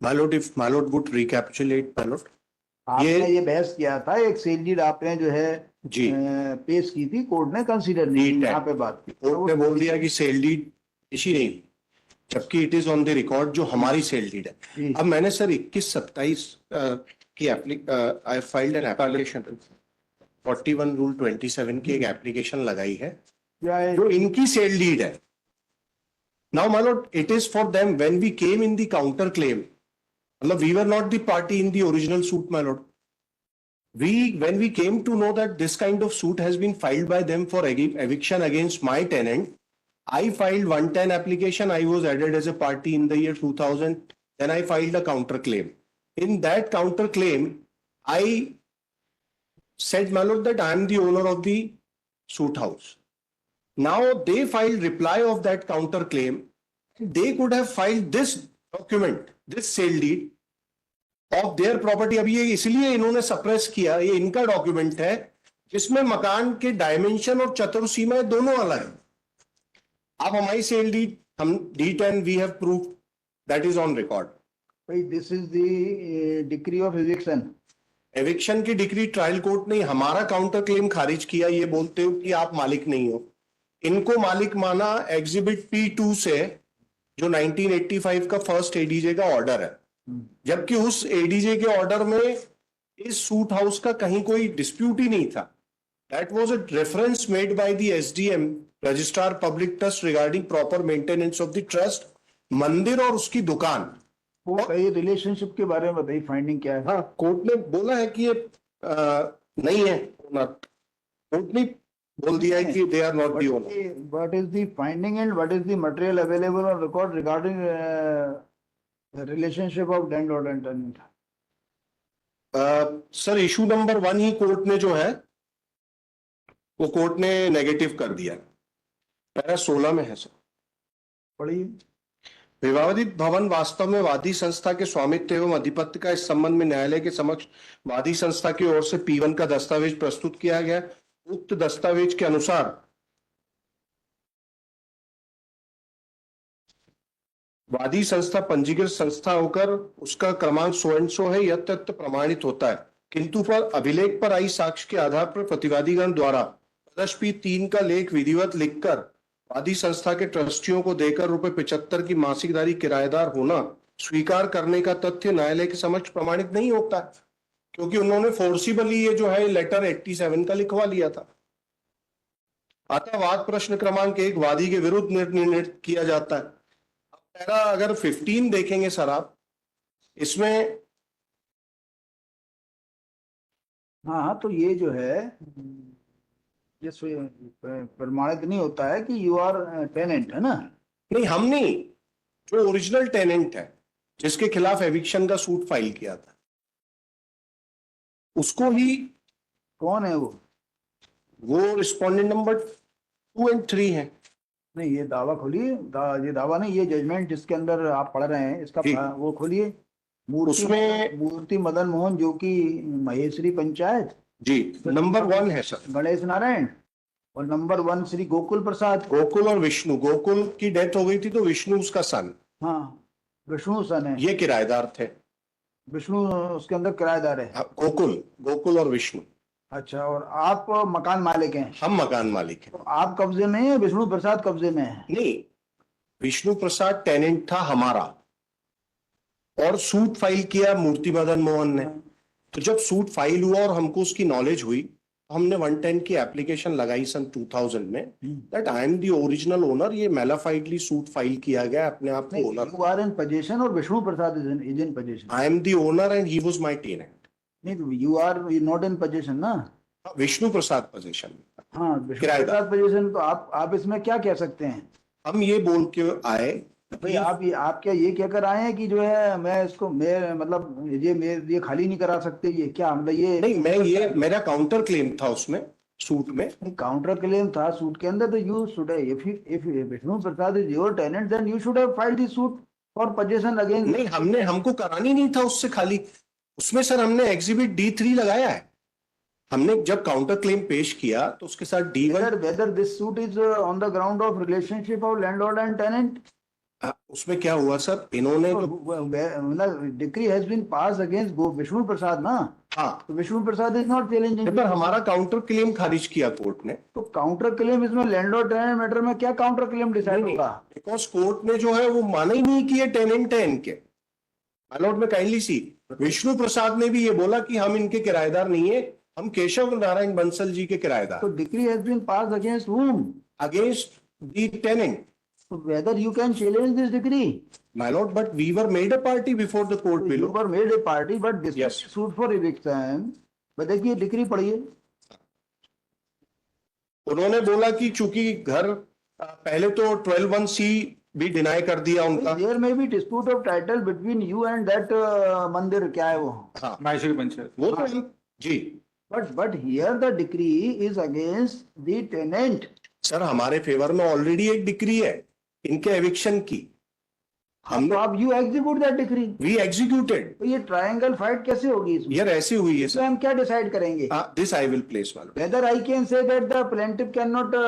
Malot, if Malot would recapitulate, Malot. आपने ये बहस किया था, एक सेल डीड आपने जो है जी पेश की थी, कोर्ट ने कंसीडर नहीं की, यहाँ पे बात की, कोर्ट ने बोल दिया कि सेल डीड इसी नहीं, जबकि it is on the record जो हमारी सेल डीड है। अब मैंने सर 21/27 की I filed an application 41 rule 27 की एक एप्लीकेशन लगाई है जो इनकी सेल डीड है। नाउ मानो it is for them when we came in the counter claim, मतलब we were not the party in the original suit my lord. When we came to know that this kind of suit has been filed by them for eviction against my tenant, I filed 110 application. I was added as a party in the year 2000. Then I filed a counter claim. In that counter claim, I said, my lord, that I am the owner of the suit house. Now they filed reply of that counter claim. They could have filed this document, this sale deed of their property. अभी ये इसलिए इन्होंने suppress किया, ये इनका document है जिसमें मकान के डायमेंशन और चतुर्सीमाएं दोनों अलग है। आप हमारी सेल डीड, हम D10 we have proof that is on record. भाई this is the decree of eviction. Eviction की डिक्री ट्रायल कोर्ट ने हमारा काउंटर क्लेम खारिज किया, ये बोलते हो कि आप मालिक नहीं हो। इनको मालिक माना एग्जिबिट P2 से, जो 1985 का फर्स्ट एडीजे का ऑर्डर है, जबकि उस एडीजे के ऑर्डर में इस सूट हाउस का कहीं कोई डिस्प्यूट ही नहीं था। That was a reference made by the SDM, registrar public trust, regarding proper maintenance of the trust, मंदिर और उसकी दुकान। वो कई रिलेशनशिप के बारे में बताइए, फाइंडिंग क्या है? हाँ, कोर्ट ने बोला है कि ये नहीं है, कोर्ट ने बोल दिया है कि they are not the owner. What is the finding and what is the material available on record regarding relationship of landlord and tenant? Sir issue number 1 ही कोर्ट ने जो है वो कोर्ट ने नेगेटिव कर दिया, पैरा 16 में है सर। पढ़िए। विवादित भवन वास्तव में वादी संस्था के स्वामित्व एवं अधिपत्य का, इस संबंध में न्यायालय के समक्ष वादी संस्था की ओर से P1 का दस्तावेज प्रस्तुत किया गया। उक्त दस्तावेज के अनुसार वादी संस्था पंजीकृत संस्था होकर उसका क्रमांक सो एंड सो है, यह तथ्य प्रमाणित होता है, किंतु पर अभिलेख पर आई साक्ष्य के आधार पर प्रतिवादीगण द्वारा P3 का लेख विधिवत लिखकर वादी संस्था के ट्रस्टियों को देकर ₹75 की मासिकदारी किराएदार होना स्वीकार करने का तथ्य न्यायालय के समक्ष प्रमाणित नहीं होता, क्योंकि उन्होंने फोर्सिबली ये जो है लेटर 87 का लिखवा लिया था। अतः वाद प्रश्न क्रमांक 1 वादी के विरुद्ध निर्णित किया जाता है। अगर 15 देखेंगे सर आप, इसमें हाँ, तो ये जो है ये प्रमाणित नहीं होता है कि यू आर टेनेंट, है ना? नहीं, हम नहीं, जो ओरिजिनल टेनेंट है जिसके खिलाफ एविक्शन का सूट फाइल किया था उसको ही। कौन है वो रिस्पोंडेंट नंबर 2 और 3 है। नहीं, ये दावा खोलिए, ये दावा नहीं, ये जजमेंट जिसके अंदर आप पढ़ रहे हैं इसका वो खोलिए। मूर्ति मदन मोहन, जो कि महेश्वरी पंचायत जी, नंबर 1 है सर गणेश नारायण, और नंबर 1 श्री गोकुल प्रसाद। गोकुल और विष्णु, गोकुल की डेथ हो गई थी तो विष्णु उसका सन। हाँ, विष्णु सन है। ये किराएदार थे, विष्णु उसके अंदर किराएदार है। गोकुल और विष्णु। अच्छा, और आप मकान मालिक हैं? हम मकान मालिक हैं। तो आप कब्जे में हैं, विष्णु प्रसाद कब्जे में है? नहीं, विष्णु प्रसाद टेनेंट था हमारा और सूट फाइल किया मूर्ति मदन मोहन ने। तो जब सूट फाइल हुआ और हमको उसकी नॉलेज हुई, हमने 110 की एप्लीकेशन लगाई सन 2000 में, that I am the original owner. ये मेलाफाइडली सूट फाइल किया गया, अपने आप को owner. You are in position और Vishnu Prasad is in position. I am the owner and he was my tenant. नहीं, you are not in position ना। Vishnu Prasad position. हाँ, विष्णु प्रसाद पोजीशन। तो आप इसमें क्या कह सकते हैं? हम ये बोल के आए भाई, आप क्या ये कहकर आए हैं कि जो है मैं इसको मतलब ये खाली नहीं करा सकते? ये क्या मतलब ये नहीं, ये मेरा काउंटर क्लेम था उसमें, सूट में। काउंटर क्लेम था सूट के अंदर, तो you should if Vishnu Prasad is your tenant then you should have filed the suit for position against. नहीं, हमको करानी नहीं था उससे खाली। उसमें सर हमने एग्जिबिट D3 लगाया है। हमने जब काउंटर क्लेम पेश किया तो उसके साथ D1 whether this suit is on the ground of relationship of landlord and tenant। उसमें क्या हुआ सर, इन्होंने decree has been passed against Vishnu Prasad ना, हाँ, तो Vishnu Prasad is not challenging. पर हमारा काउंटर क्लेम खारिज किया कोर्ट ने। तो काउंटर क्लेम इसमें लैंडलॉर्ड टेनेंट मैटर में क्या काउंटर क्लेम डिसाइड होगा? बिकॉज कोर्ट ने जो है वो माना ही नहीं कि ये टेनेंट है इनके। माय लॉर्ड में काइंडली सी, विष्णु प्रसाद ने भी ये बोला कि हम इनके किराएदार नहीं है, हम केशव नारायण बंसल जी के किराएदार। तो decree has been passed against whom? Against the tenant. Whether you can challenge this decree? My lord, but we were made a party before the court You below. were made a party, but this Yes. is suit for eviction. but देखिए decree पढ़िए। उन्होंने बोला कि चूंकि घर पहले तो 12(1)(c) भी डिनाई कर दिया उनका। There may be dispute of title between you and that मंदिर, क्या है वो? हाँ, माहेश्वरी पंचायत। वो तो जी। But here the decree is against the tenant. Sir हमारे फेवर में ऑलरेडी एक डिक्री है इनके एविक्शन की। तो हमने आप you execute that decree. We executed. तो ये ट्रायंगल फाइट कैसे होगी इसमें? यार ऐसी हुई है इसमें हम क्या डिसाइड करेंगे? दिस आई विल प्लेस मालूम। Whether I can say that the plaintiff cannot,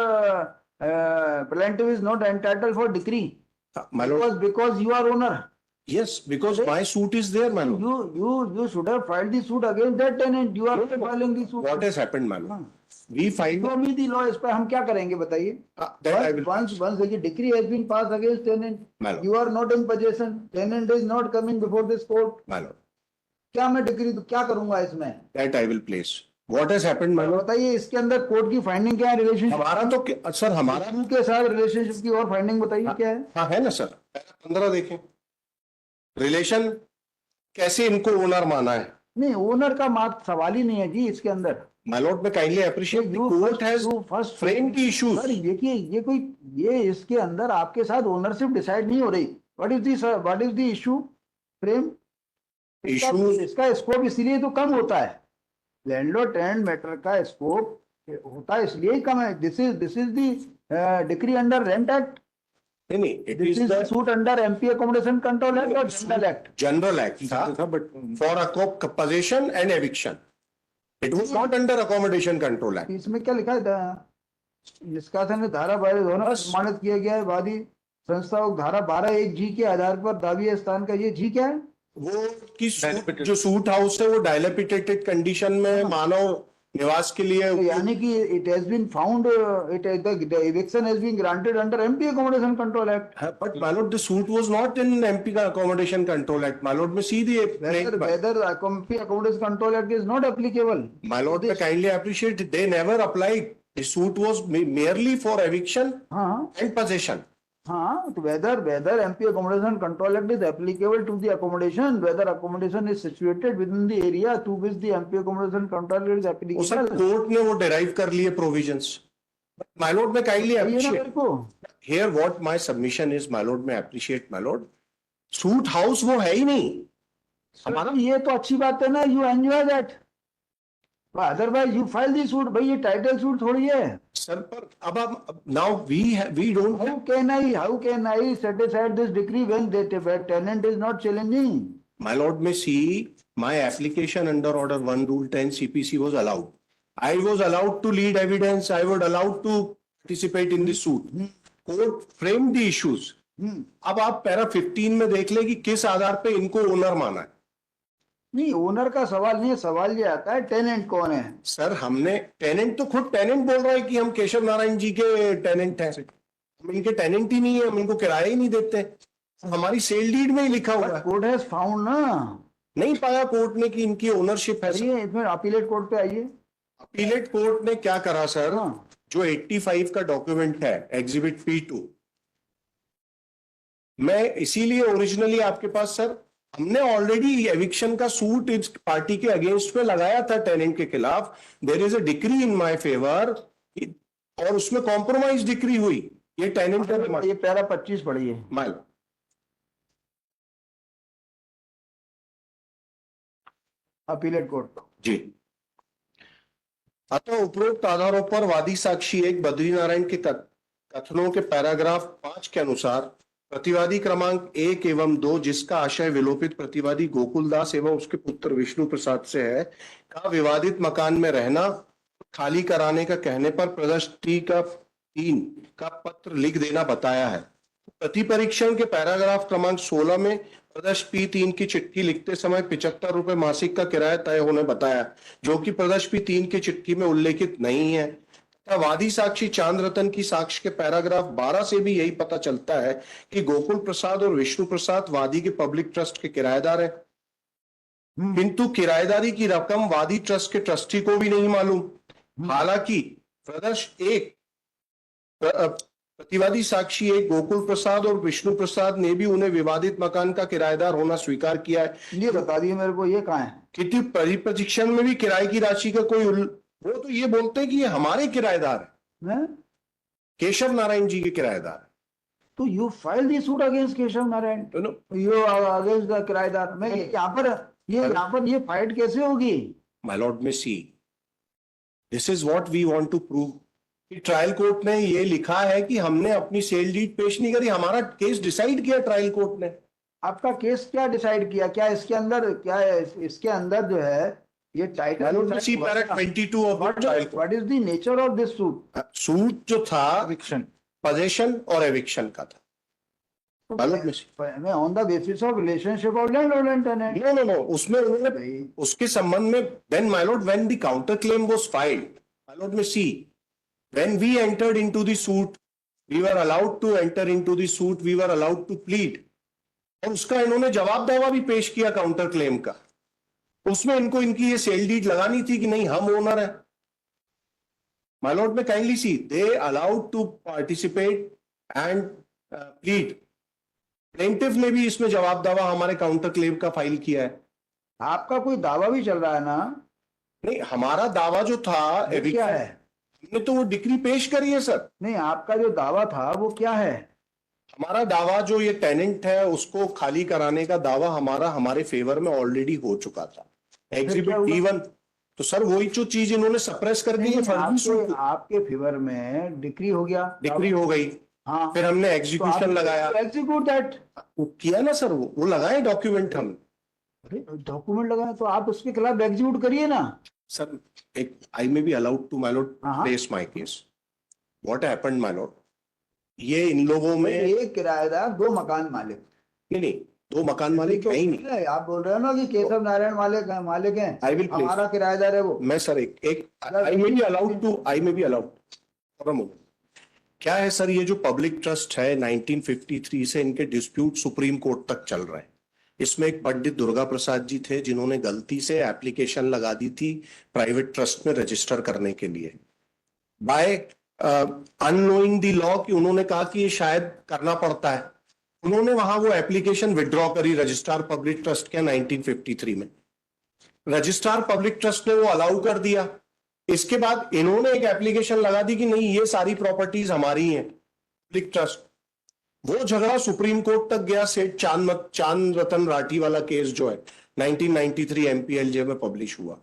plaintiff is not entitled for decree because you are owner. Yes, because my suit is there, my lord. You should have filed the suit against that tenant. You are filing the suit. What has happened, my lord? We filed. Show me the law. इस पर हम क्या करेंगे बताइए? That I will. Once the decree has been passed against tenant, My lord. you are not in possession. Tenant is not coming before this court. My lord. क्या मैं decree क्या करूंगा इसमें? That I will place. What has happened, my lord? बताइए इसके अंदर court की finding क्या है? रिलेशनशिप हमारा तो सर हमारा के साथ रिलेशनशिप की और फाइंडिंग बताइए क्या है? हाँ है ना सर, 15 देखें। रिलेशन कैसे इनको ओनर माना है? नहीं, ओनर का मात्र सवाल ही नहीं है जी इसके अंदर। My lord, मैं kindly appreciate the court has framed the issues. Sir देखिए ये इसके अंदर आपके साथ ओनरशिप डिसाइड नहीं हो रही। What is the issue frame? इसका स्कोप इसलिए तो कम होता है, लैंडलॉर्ड टेनेंट मैटर का स्कोप होता है इसलिए कम है। This is the decree under rent act. नहीं, it is the suit under MP accommodation control act और जनरल एक्ट। जनरल एक्ट था, but for possession and eviction. It was not under accommodation control act. इसमें क्या लिखा था? निष्कासन धारा 12 दोनों प्रमाणित किया गया है। वादी संस्था धारा 12(1)(g) के आधार पर दावी स्थान का ये जी क्या है? वो कि जो सूट हाउस है वो डायलेपिटेटेड कंडीशन में मानव निवास के लिए, तो यानी कि it has been found, the eviction has been granted under MP Accommodation Control Act. but my lord, the suit was not in MP Accommodation Control Act. My lord, में सीधी Whether MP Accommodation Control Act is not applicable. My lord, I kindly appreciate it. They never applied. The suit was merely for eviction and possession. हाँ, तो whether MP Accommodation Control Act is applicable to the accommodation, whether accommodation is situated within the area to which the MP Accommodation Control Act is applicable. उस court ने वो derive कर लिए provisions. My lord, मैं kindly appreciate. Here what my submission is, my lord, मैं appreciate, my lord. Suit house वो है ही नहीं हमारा। ये तो अच्छी बात है ना, you enjoy that. Otherwise you file the suit. भाई ये टाइटल सूट थोड़ी है सर। पर अब आप now we don't. How can I set aside this decree when the tenant is not challenging? My lord, may see my application under order 1 rule 10 CPC was allowed. I was allowed to lead evidence. I was allowed to participate in the suit. Court framed the issues. अब आप para 15 में देख ले कि किस आधार पे इनको owner माना है। नहीं, ओनर का सवाल नहीं है, सवाल ये आता है टेनेंट कौन है। सर हमने टेनेंट तो खुद टेनेंट बोल रहा है कि हम केशव नारायण जी के टेनेंट हैं। हम इनके टेनेंट ही नहीं है, हम इनको किराया ही नहीं देते। हमारी सेल डीड में ही लिखा हुआ है। कोर्ट हैज फाउंड ना, नहीं पाया कोर्ट ने कि इनकी ओनरशिप है। इसमें अपीलेट कोर्ट पे आइए। अपीलेट कोर्ट ने क्या करा सर, जो 85 का डॉक्यूमेंट है एग्जिबिट P2, मैं इसीलिए ओरिजिनली आपके पास सर, हमने ऑलरेडी एविक्शन का सूट इस पार्टी के अगेंस्ट में लगाया था टेनेंट के खिलाफ। There is a decree in my favour और उसमें कॉम्प्रोमाइज डिक्री हुई। ये टेनेंट का ये पैरा 25 पढ़िए। माइल अपीलेट कोर्ट जी। अतः उपरोक्त आधारों पर वादी साक्षी एक बद्रीनारायण के कथनों के पैराग्राफ 5 के अनुसार प्रतिवादी क्रमांक 1 एवं 2, जिसका आशय विलोपित प्रतिवादी गोकुल दास एवं उसके पुत्र विष्णु प्रसाद से है, का विवादित मकान में रहना खाली कराने का कहने पर प्रदर्श T का 3 का पत्र लिख देना बताया है। प्रति परीक्षण के पैराग्राफ क्रमांक 16 में प्रदर्श P3 की चिट्ठी लिखते समय 75 रुपए मासिक का किराया तय होने बताया, जो कि प्रदर्श P3 की चिट्ठी में उल्लेखित नहीं है। तथा वादी साक्षी चांद रतन की साक्ष्य के पैराग्राफ 12 से भी यही पता चलता है कि गोकुल प्रसाद और विष्णु प्रसाद वादी के पब्लिक ट्रस्ट के किराएदार हैं, किंतु किराएदारी की रकम वादी ट्रस्ट के ट्रस्टी को भी नहीं मालूम। हालांकि प्रदर्श एक प्रतिवादी साक्षी एक गोकुल प्रसाद और विष्णु प्रसाद ने भी उन्हें विवादित मकान का किराएदार होना स्वीकार किया है। ये बता दिए मेरे को, ये कहाँ है? किंतु परिपरीक्षण में भी किराए की राशि का कोई वो तो ये बोलते हैं कि ये हमारे किराएदार हैं? केशव नारायण जी के किराएदार हैं। तो you file the suit against Keshav Narayan, you against the किराएदार। मैं यहाँ पर ये फाइट कैसे होगी? My lord may see, this is what we want to prove. Trial court ने ये लिखा है कि हमने अपनी सेल डीड पेश नहीं करी, हमारा केस डिसाइड किया ट्रायल कोर्ट ने। आपका केस क्या डिसाइड किया? क्या इसके अंदर, क्या इसके अंदर जो है ये title, what is the nature of this suit? Suit जो था एविक्शन, पोजेशन और एविक्शन का था। On the basis of relationship of landlord and tenant. No, उसमें उन्होंने उसके संबंध में when my lord, when the counter claim was filed, my lord may see, when we entered into the suit, we were allowed to enter into the suit, we were allowed to plead, और उसका इन्होंने जवाब दावा भी पेश किया counter claim का। उसमें इनको इनकी ये सेल डीड लगानी थी कि नहीं हम ओनर है। My lord may kindly see, they allowed to participate and plead. Plaintiff ने भी इसमें जवाब दावा हमारे काउंटर क्लेम का फाइल किया है। आपका कोई दावा भी चल रहा है ना? नहीं, हमारा दावा जो था क्या है? ने तो वो डिक्री पेश करी है सर। नहीं, आपका जो दावा था वो क्या है? हमारा दावा जो ये टेनेंट है उसको खाली कराने का दावा हमारा हमारे फेवर में ऑलरेडी हो चुका था, एग्जिबिट D1। तो सर वही जो चीज इन्होंने सप्रेस कर दी है आपके फेवर में डिक्री हो गया, डिक्री हो गई। हाँ, फिर हमने एग्जीक्यूशन लगाया, एग्जीक्यूट दैट किया ना सर, वो लगाए डॉक्यूमेंट। हम डॉक्यूमेंट लगाए तो आप उसके खिलाफ एग्जीक्यूट करिए ना सर। एक I may be allowed to my lord place my case. What happened my lord, ये इन लोगों में एक किराएदार, दो मकान मालिक, नहीं दो मकान मालिक है ही नहीं। आप बोल रहे हो ना कि केशव नारायण मालिक हैं, हमारा किराएदार है वो। मैं सर एक I may be allowed for a moment. क्या है सर, ये जो पब्लिक ट्रस्ट है 1953 से इनके डिस्प्यूट सुप्रीम कोर्ट तक चल रहे हैं। इसमें एक पंडित दुर्गा प्रसाद जी थे जिन्होंने गलती से एप्लीकेशन लगा दी थी प्राइवेट ट्रस्ट में रजिस्टर करने के लिए, बाय अननोइंग द लॉ, कि उन्होंने कहा कि ये शायद करना पड़ता है। उन्होंने वहां वो एप्लीकेशन विड्रॉ करी रजिस्ट्रार पब्लिक ट्रस्ट के 1953 में। रजिस्ट्रार पब्लिक ट्रस्ट ने वो अलाउ कर दिया। इसके बाद इन्होंने एक एप्लीकेशन लगा दी कि नहीं ये सारी प्रॉपर्टीज हमारी हैं, पब्लिक ट्रस्ट। वो झगड़ा सुप्रीम कोर्ट तक गया। सेठ चांद रतन राठी वाला केस जो है 1993 MPLJ में पब्लिश हुआ,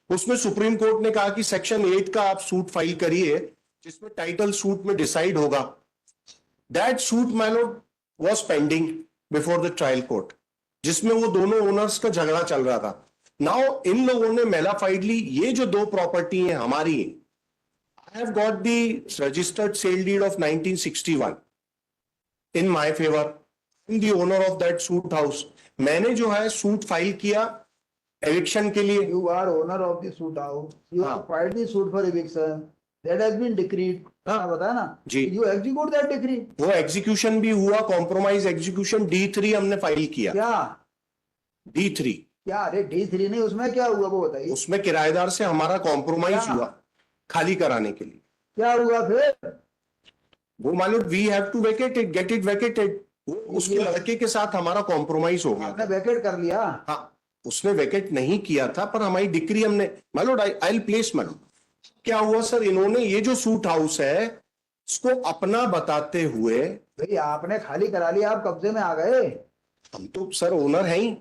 उसमें सुप्रीम कोर्ट ने कहा कि सेक्शन 8 का आप सूट फाइल करिए जिसमें टाइटल सूट में डिसाइड होगा। That suit my Lord was pending before the trial court, जिसमें वो दोनों ओनर्स का झगड़ा चल रहा था। नाउ इन लोगों ने मेलाफाइडली ये जो दो प्रॉपर्टी है हमारी, I have got the registered sale deed of 1961 in my favour, in the owner of that suit house. मैंने जो है सूट फाइल किया एविक्शन के लिए। You are owner of the suit house, you have filed the suit for eviction, that has been decreed. बताया ना जी, you execute that decree. वो एग्जीक्यूशन भी हुआ, कॉम्प्रोमाइज एग्जीक्यूशन D3 हमने फाइल किया। क्या D3? क्या? अरे D3 नहीं, उसमें क्या हुआ वो बताइए। उसमें किराएदार से हमारा कॉम्प्रोमाइज हुआ खाली कराने के लिए। क्या हुआ फिर? वो मालूम we have to vacate it, get it vacated. उसके लड़के के साथ हमारा कॉम्प्रोमाइज हो गया। आपने वेकेट कर लिया? हाँ, उसने वेकेट नहीं किया था, पर हमारी डिक्री हमने मालूम आई प्लेस मालूम। क्या हुआ सर, इन्होंने ये जो सूट हाउस है इसको अपना बताते हुए, भाई आपने खाली करा लिया, आप कब्जे में आ गए। हम तो सर ओनर हैं ही।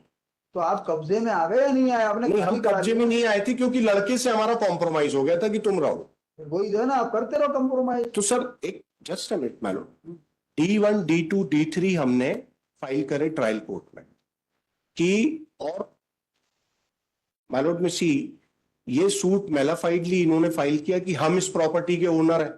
तो आप कब्जे में आ गए या नहीं आए? आपने नहीं, हम कब्जे में नहीं आए थे क्योंकि लड़के से हमारा कॉम्प्रोमाइज हो गया था कि तुम रहो। वही जो है ना, आप करते रहो कॉम्प्रोमाइज। तो सर एक जस्ट अ मिनट मालूम, D1, D2, D3 हमने फाइल करे ट्रायल कोर्ट में कि, और मालूम में सी, ये सूट मेलाफाइडली इन्होंने फाइल किया कि हम इस प्रॉपर्टी के ओनर हैं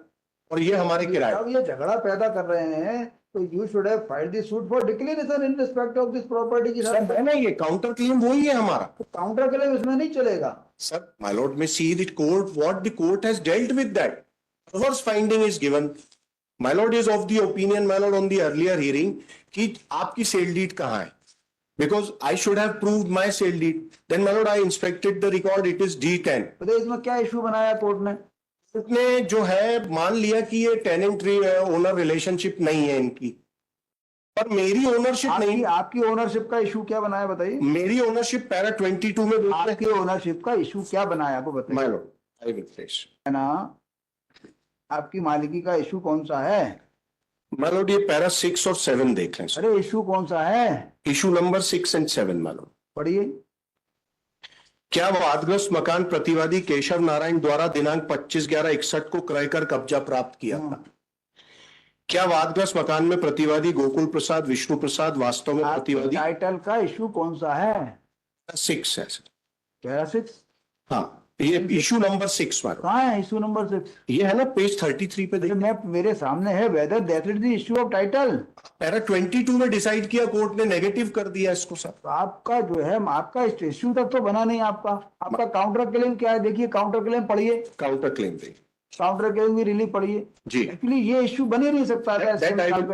और ये हमारे किराए। अब ये झगड़ा पैदा कर रहे हैं So you should have filed the suit for declaration in respect of this property की सर है ना, ये काउंटर क्लेम वही है हमारा. काउंटर क्लेम इसमें नहीं चलेगा. Sir, my lord may see the court, what the court has dealt with that. Reverse finding is given. My lord is of the opinion, my lord, on the earlier hearing, कि आपकी sale deed कहाँ है? Because I should have proved my sale deed. Then my lord, I inspected the record, it is D10. तो इसमें क्या issue बनाया court ने? उसने जो है मान लिया कि ये टेनेंट ओनर रिलेशनशिप नहीं है इनकी, पर मेरी ओनरशिप नहीं. आपकी ओनरशिप का इशू क्या बनाया बताइए? मेरी ओनरशिप पैरा 22 में आपकी ओनरशिप का इशू क्या बनाया आपको बताइए? My Lord, I will place है ना, आपकी मालिकी का इशू कौन सा है? माय लॉर्ड, ये पैरा 6 और 7 देख लें. अरे इशू कौन सा है? Issue number 6 and 7 my Lord. पढ़िए. क्या वादग्रस्त मकान प्रतिवादी केशव नारायण द्वारा दिनांक 25/11/61 को क्रय कर कब्जा प्राप्त किया था? क्या वादग्रस्त मकान में प्रतिवादी गोकुल प्रसाद विष्णु प्रसाद वास्तव में प्रतिवादी? टाइटल का इशू कौन सा है? 6 है सर. क्या 6? हाँ, ये इशू नंबर 6 मारो. कहाँ है इशू नंबर 6? ये है ना पेज 33 पे देखिए. मैं मेरे सामने है, whether that is the issue of title. Para 22 में डिसाइड किया कोर्ट ने, नेगेटिव कर दिया इसको सर. तो आपका जो है, आपका इशू तक तो बना नहीं आपका काउंटर क्लेम क्या है? देखिए काउंटर क्लेम पढ़िए. काउंटर क्लेम दे. काउंटर क्लेम की रिलीफ पढ़िए जी. एक्चुअली ये इशू बन ही नहीं सकता था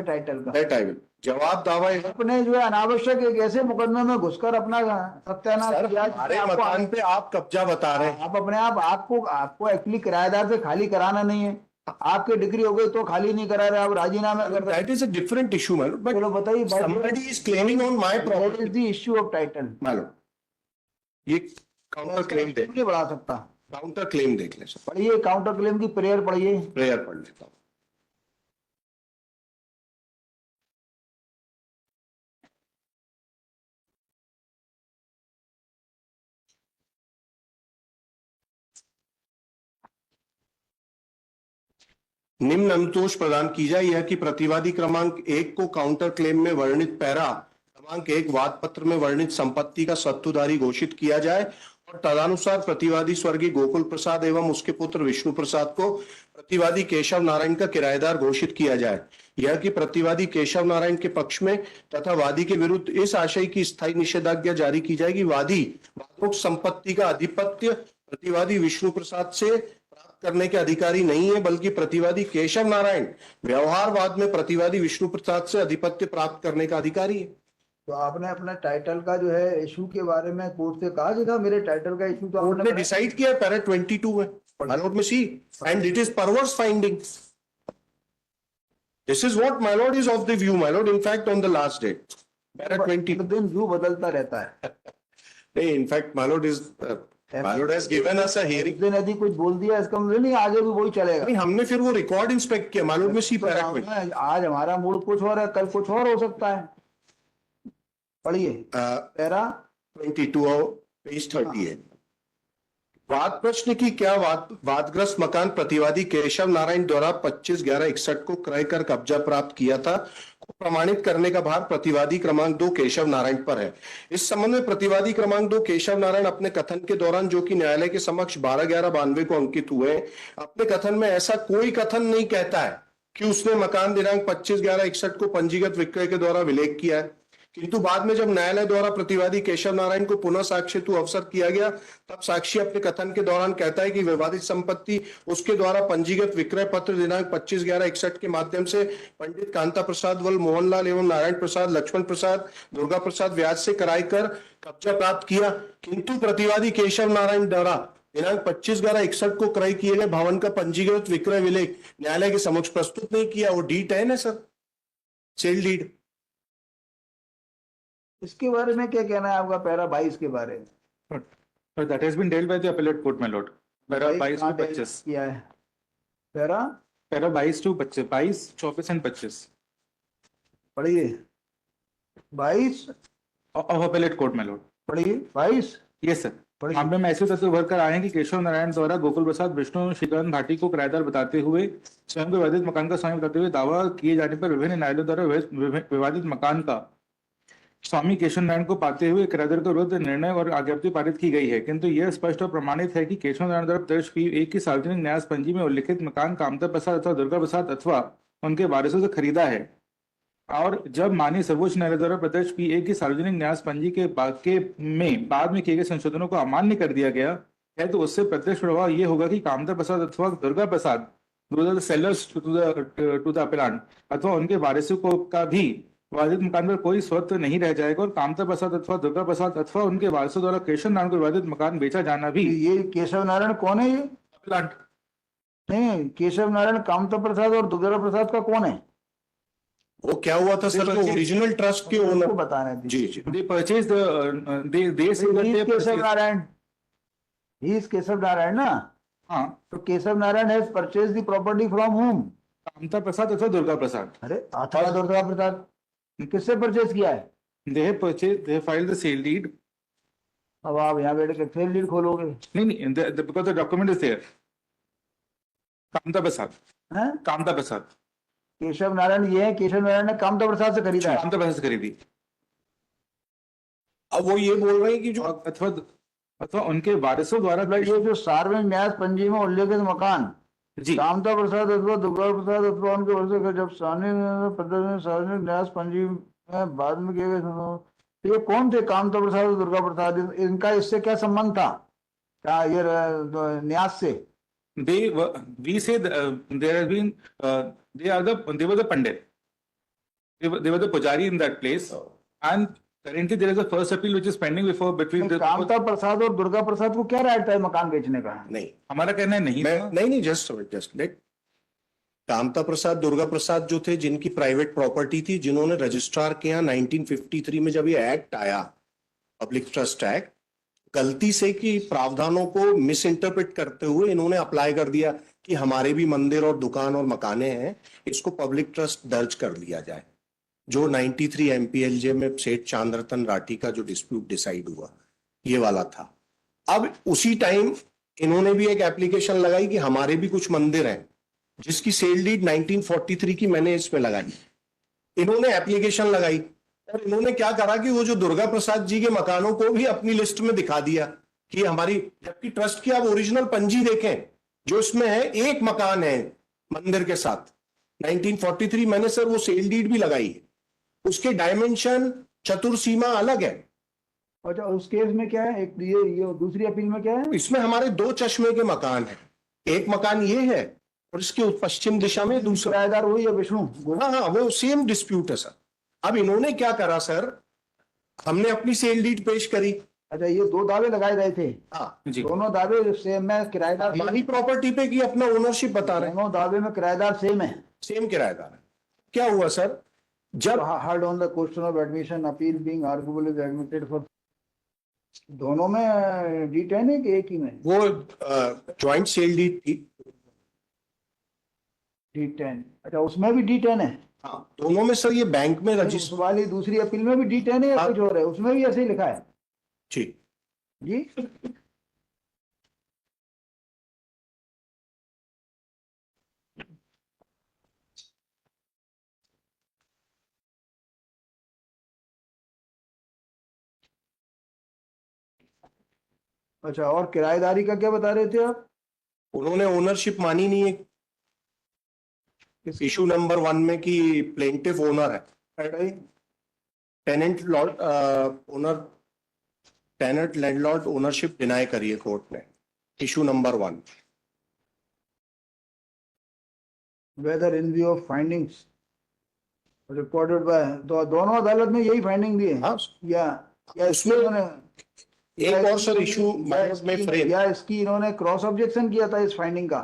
टाइटल का. That I will. जवाब दावा है अपने जो है अनावश्यक एक ऐसे मुकदमे में घुसकर अपना सत्यानाश किया. हमारे मकान पे आप कब्जा बता रहे हैं. आप अपने आपको एक्चुअली किराएदार से खाली कराना नहीं है. आपकी डिग्री हो गई तो खाली नहीं करा रहे, आप राजीनामा कर रहे. That is a different issue man. But चलो बताइए, somebody is claiming on my property. The issue of title. मालूम, ये काउंटर क्लेम दे. नहीं बढ़ा सकता. काउंटर क्लेम देख ले सर. पढ़िए काउंटर क्लेम की प्रेयर पढ़िए. प्रेयर पढ़ लेता हूँ. निम्न अनुतोष प्रदान की जाए यह कि प्रतिवादी क्रमांक 1 को काउंटर क्लेम में वर्णित पैरा क्रमांक 1 वाद पत्र में वर्णित संपत्ति का सत्तुधारी घोषित किया जाए और तदनुसार प्रतिवादी स्वर्गीय गोकुल प्रसाद एवं उसके पुत्र विष्णु प्रसाद को प्रतिवादी केशव नारायण का किराएदार घोषित किया जाए. यह कि प्रतिवादी केशव नारायण के पक्ष में तथा वादी के विरुद्ध इस आशय की स्थायी निषेधाज्ञा जारी की जाएगी. वादी वादोक्त संपत्ति का अधिपत्य प्रतिवादी विष्णु प्रसाद से करने के अधिकारी नहीं है, बल्कि प्रतिवादी केशव नारायण व्यवहारवाद में प्रतिवादी विष्णु प्रसाद से अधिपत्य प्राप्त करने का अधिकारी है. तो आपने अपने टाइटल का जो है इशू के बारे में कोर्ट से कहा कि था मेरे टाइटल का इशू तो कोर्ट ने डिसाइड किया पैरा 22 में. My lord may see and it is perverse finding. This is what my lord is of the view my lord. In fact on the last date para 20 दिन view बदलता रहता है. नहीं, in fact my lord is My lord has given us a hearing. दिन यदि कुछ बोल दिया इसका मतलब नहीं आगे भी वही चलेगा. नहीं, हमने फिर वो रिकॉर्ड इंस्पेक्ट किया. मालूम में सी पैरा 20. आज हमारा मूड कुछ और है, कल कुछ और हो सकता है. पढ़िए पैरा 22 पेज 38. वाद प्रश्न की क्या वादग्रस्त मकान प्रतिवादी केशव नारायण द्वारा 25/11/61 को क्रय कर कब्जा प्राप्त किया था को प्रमाणित करने का भार प्रतिवादी क्रमांक 2 केशव नारायण पर है. इस संबंध में प्रतिवादी क्रमांक 2 केशव नारायण अपने कथन के दौरान, जो कि न्यायालय के समक्ष 12/11/92 को अंकित हुए, अपने कथन में ऐसा कोई कथन नहीं कहता है कि उसने मकान दिनांक 25/11/61 को पंजीगत विक्रय के द्वारा विलेख किया है. किंतु बाद में जब न्यायालय द्वारा प्रतिवादी केशव नारायण को पुनः साक्ष्य हेतु अवसर किया गया, तब साक्षी अपने कथन के दौरान कहता है कि विवादित संपत्ति उसके द्वारा पंजीगत विक्रय पत्र दिनांक 25/11/61 के माध्यम से पंडित कांता प्रसाद वल मोहनलाल एवं नारायण प्रसाद लक्ष्मण प्रसाद दुर्गा प्रसाद व्याज से कराई कर कब्जा प्राप्त किया. किंतु प्रतिवादी केशव नारायण द्वारा दिनांक 25/11/61 को क्रय किए गए भवन का पंजीकृत विक्रय विलेख न्यायालय के समक्ष प्रस्तुत नहीं किया. वो D10 है सर, सेल डीड. इसके बारे में क्या कहना है आपका पैरा 22 के बारे में? That has been dealt by the appellate court, my lord. Para 22 to 25 किया है. पैरा 22 to 25, 22, 24 and 25 पढ़िए. 22 of appellate court, my lord. पढ़िए 22. Yes sir. मामले में ऐसे तथ्य उभर कर आए हैं कि केशव नारायण द्वारा गोकुल प्रसाद विष्णु श्रीकांत भाटी को किराएदार बताते हुए स्वयं को विवादित मकान का स्वामी बताते हुए दावा किए जाने पर विभिन्न न्यायालयों द्वारा विवादित मकान का स्वामी केशव नारायण को पाते हुए किराएदार के विरुद्ध निर्णय और आज्ञप्ति पारित की गई है. किंतु यह स्पष्ट और प्रमाणित है कि केशव नारायण द्वारा दर्ज की एक की सार्वजनिक न्यास पंजी में उल्लिखित मकान कामता प्रसाद अथवा दुर्गा प्रसाद अथवा उनके वारिसों से खरीदा है. और जब माननीय सर्वोच्च न्यायालय द्वारा प्रत्यक्ष पीए की सार्वजनिक न्यास पंजी के बाद में किए गए संशोधनों को अमान्य कर दिया गया है, तो उससे प्रत्यक्ष प्रभाव ये होगा कि कामता प्रसाद अथवा दुर्गा प्रसाद सेलर्स टू द अपलांट अथवा उनके वारिसों को का भी विवादित मकान पर कोई स्वत्व नहीं रह जाएगा, और कामता प्रसाद अथवा दुर्गा प्रसाद अथवा उनके वारिसों द्वारा केशव नारायण को विवादित मकान बेचा जाना भी ये केशव नारायण कौन है? ये प्लांट नहीं, केशव नारायण कामता प्रसाद और दुर्गा प्रसाद का कौन है? वो क्या हुआ था सर, वो ओरिजिनल ट्रस्ट के उसको ओनर। बताना है। जी जी। they purchased they say that He they is Keshav purchased- Narayan, he is Keshav Narayan ना? हाँ, तो Keshav Narayan has purchase the property from home? Kamta Prasad अथवा दुर्गा प्रसाद, अरे अथवा दुर्गा प्रसाद किससे परचेज किया है? they have purchased, they have filed the sale deed. अब आप यहाँ बैठ के सेल डीड खोलोगे नहीं, because the document is there. Kamta Prasad, हैं? कामता प्रसाद, केशव नारायण ये है, केशव नारायण ने कामता प्रसाद से खरीदा है। कामता प्रसाद से खरीदी, अब वो ये बोल रहे हैं कि जो अथवा अथवा उनके वारिसों द्वारा मतलब ये जो सार्वजनिक न्यास पंजी में उल्लेखित मकान जी कामता प्रसाद अथवा दुर्गा प्रसाद अथवा उनके वर्षों का जब सार्वजनिक न्यास पंजी में बाद में किए गए, तो ये कौन थे कामता प्रसाद और दुर्गा प्रसाद? इनका इससे क्या संबंध था, क्या ये न्यास से? we say there has been they were the pandit, they were the pujari in that place, and currently there is a first appeal which is pending between the Kamta Prasad और दुर्गा प्रसाद को क्या राइट था मकान बेचने का? नहीं, हमारा कहना है नहीं था। नहीं जस्ट लेट। कामता प्रसाद दुर्गा प्रसाद जो थे, जिनकी प्राइवेट प्रॉपर्टी थी, जिन्होंने रजिस्ट्रार के यहाँ 1953 में जब ये एक्ट आया, पब्लिक ट्रस्ट एक्ट, गलती से कि प्रावधानों को मिस इंटरप्रेट करते हुए इन्होंने अप्लाई कर दिया कि हमारे भी मंदिर और दुकान और मकाने हैं, इसको पब्लिक ट्रस्ट दर्ज कर लिया जाए। जो 93 एमपीएलजे में सेठ चांद रतन राठी का जो डिस्प्यूट डिसाइड हुआ, ये वाला था। अब उसी टाइम इन्होंने भी एक एप्लीकेशन लगाई कि हमारे भी कुछ मंदिर हैं, जिसकी सेल डीड 1943 की मैंने इसमें लगाई। इन्होंने एप्लीकेशन लगाई और इन्होंने क्या करा कि वो जो दुर्गा प्रसाद जी के मकानों को भी अपनी लिस्ट में दिखा दिया कि हमारी, जबकि ट्रस्ट की आप ओरिजिनल पंजी देखें जो इसमें है, एक मकान है मंदिर के साथ 1943, मैंने सर वो सेल डीड भी लगाई है, उसके डायमेंशन चतुर्सीमा अलग है। अच्छा, उस केस में क्या है? एक ये दूसरी अपील में क्या है? इसमें हमारे 2 चश्मे के मकान हैं, एक मकान ये है और इसके पश्चिम दिशा में दूसरा। किराएदार वही है विष्णु? हाँ, वो सेम डिस्प्यूट है सर। अब इन्होंने क्या करा सर, हमने अपनी सेल डीड पेश करी। अच्छा, ये 2 दावे लगाए गए थे? हाँ जी, दोनों दावे सेम है? किराएदार हमारी प्रॉपर्टी पे की अपना ओनरशिप बता रहे हैं, दोनों दावे में किराएदार सेम है? सेम किराएदार है। क्या हुआ सर, जब hard on the question of admission appeal being arguable is admitted for, दोनों में D10 है कि एक ही में? वो जॉइंट सेल डीड थी। D10, अच्छा उसमें भी D10 है? हाँ, दोनों में सर ये बैंक में उस रजिस्टर। वाली दूसरी अपील में भी D10 है या हाँ। कुछ और है? उसमें भी ऐसे ही लिखा है ठीक, जी? अच्छा, और किराएदारी का क्या बता रहे थे आप? उन्होंने ओनरशिप मानी नहीं है इशू नंबर 1 में कि प्लेंटिफ ओनर है, tenant lord owner, tenant landlord ownership deny करी है कोर्ट ने, issue number 1। Whether in view of findings recorded by, दोनों अदालत में यही फाइंडिंग दी है? हाँ, या उसमें इन्होंने एक और सर इशू में फ्रेम, या इसकी इन्होंने क्रॉस ऑब्जेक्शन किया था इस फाइंडिंग का?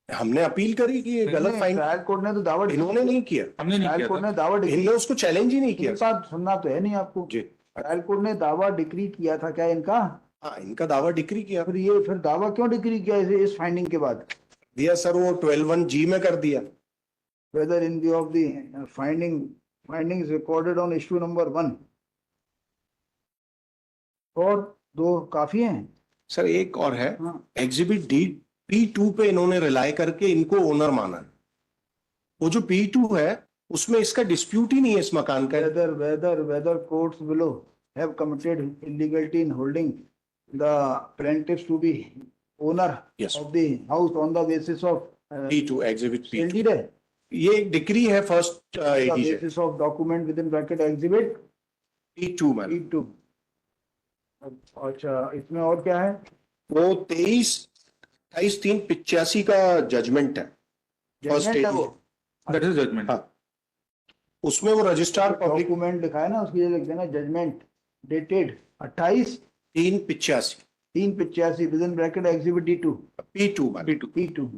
हमने अपील करी कि ये गलत फाइंड, ट्रायल कोर्ट ने तो दावा, इन्होंने नहीं किया, हमने नहीं ट्रायल किया कोर्ट था। ने दावा डिक्री, इन्होंने उसको चैलेंज ही नहीं किया। इनके साथ सुनना तो है नहीं आपको। जी, ट्रायल कोर्ट ने दावा डिक्री किया था क्या इनका? हाँ, इनका दावा डिक्री किया, फिर दावा क्यों डिक्री किया इस फाइंडिंग के बाद? दिया सर वो 12(1)(g) में कर दिया। Whether in view of the findings recorded on issue number 1 और 2 काफी हैं सर एक और है, हाँ। एग्जिबिट डी P2 पे इन्होंने रिलाई करके इनको ओनर माना। वो जो P2 है उसमें इसका डिस्प्यूट ही नहीं है इस मकान का। whether courts below have committed illegality in holding the plaintiffs to be owner Yes. of the house on the basis of P2 exhibit sale P2 deed है? ये डिक्री है first edition basis of document within bracket exhibit T2 ma'am. E2। अच्छा, इसमें और क्या है? वो 23/3/85 का जजमेंट है फर्स्ट Judgment है वो? एडिशन। That is judgment. हाँ, उसमें वो रजिस्ट्रार पब्लिक डॉक्यूमेंट लिखा है ना, उसकी जगह लिख देना judgment dated 28/3/85 3/85 with in bracket exhibit D2 P2 ma'am. P2।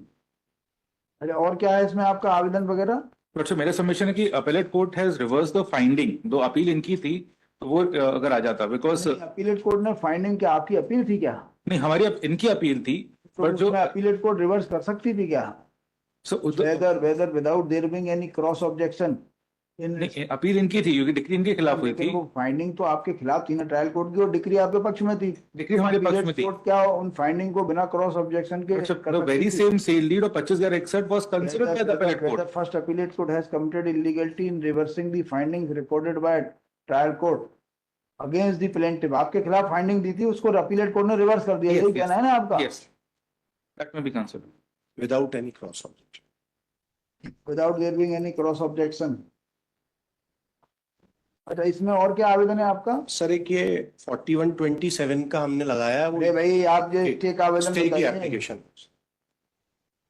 अच्छा, और क्या है इसमें आपका आवेदन वगैरह? तो अच्छा, मेरा सबमिशन है कि appellate court has reverse the finding, दो अपील इनकी थी तो वो अगर आ जाता, बिकॉज अपीलेट कोर्ट ने फाइंडिंग, क्या आपकी अपील थी क्या? नहीं, हमारी इनकी अपील थी, तो पर जो उसमें अपीलेट कोर्ट रिवर्स कर सकती थी क्या? whether without there being any cross objection in appeal इनकी थी क्योंकि डिक्री इनके खिलाफ हुई थी। वो फाइंडिंग तो आपके खिलाफ थी ना ट्रायल कोर्ट की, और डिक्री आपके पक्ष में थी। डिक्री हमारे पक्ष में थी। कोर्ट क्या उन फाइंडिंग को बिना क्रॉस ऑब्जेक्शन के The very same sale deed of 25,061 was considered by the appellate the court. first appellate court has committed illegality in reversing the findings recorded by trial court against the plaintiff। आपके खिलाफ finding दी थी, उसको appellate court ने reverse कर दिया, Yes, यही yes. कहना है ना आपका? Yes, that may be considered. Without any cross objection. Without their being any cross objection. अच्छा, इसमें और क्या आवेदन है आपका? सर एक ये 4127 का हमने लगाया है, वो अरे भाई, आप जो स्टे का आवेदन स्टे की बताइए। एप्लीकेशन।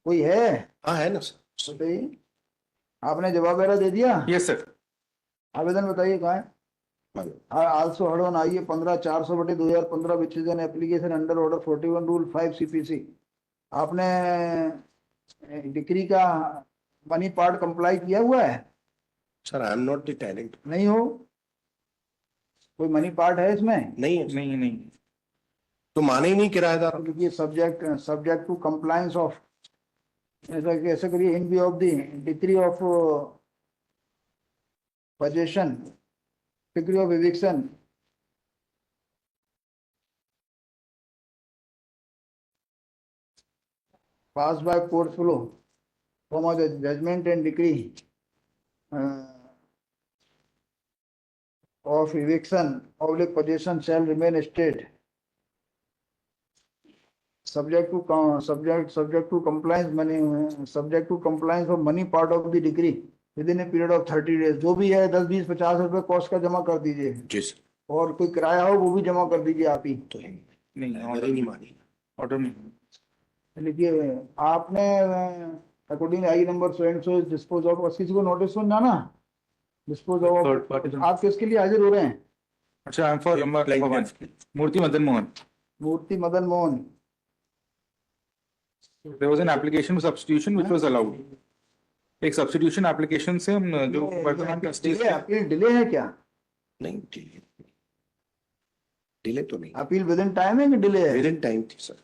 कोई है? हाँ है ना सर। बताइए, आपने जवाब वगैरह दे दिया? Yes, sir. आवेदन बताइए कहाँ है? Also head on IA 15/400/2015 which is an application under order 41 rule 5 CPC। आपने डिक्री का मनी पार्ट कंप्लाई किया हुआ है? Sir I am not the tenant. नहीं हो? कोई मनी पार्ट है इसमें? नहीं है नहीं नहीं, तो माने ही नहीं किराएदार। क्योंकि सब्जेक्ट टू कंप्लायंस ऑफ, ऐसा करिए, इन view of the decree of possession, degree of eviction, passed by court flow, the judgment and decree of eviction oblique possession shall remain state, subject to compliance money, subject to compliance of money part of the decree within a period of 30 days। जो भी है 10, 20, 50 रुपए cost का जमा कर दीजिए, जी sir. और कोई किराया हो वो भी जमा कर दीजिए आप ही। तो नहीं, ऑर्डर ही नहीं मानी। ऑर्डर में लिखिए, आपने according I number so and so dispose of, किसी को नोटिस सुन जाना, डिस्पोज Third ऑफ। party। आप किसके लिए हाजिर हो रहे हैं? अच्छा, I am for Murti Madan Mohan. Murti Madan Mohan. There was an application for substitution which was allowed. एक सब्स्टिट्यूशन एप्लीकेशन से हम जो वर्तमान ट्रस्टीज थे, अपील डिले है क्या? नहीं डिले तो नहीं। अपील विद इन टाइम है कि डिले है? विद इन टाइम थी सर।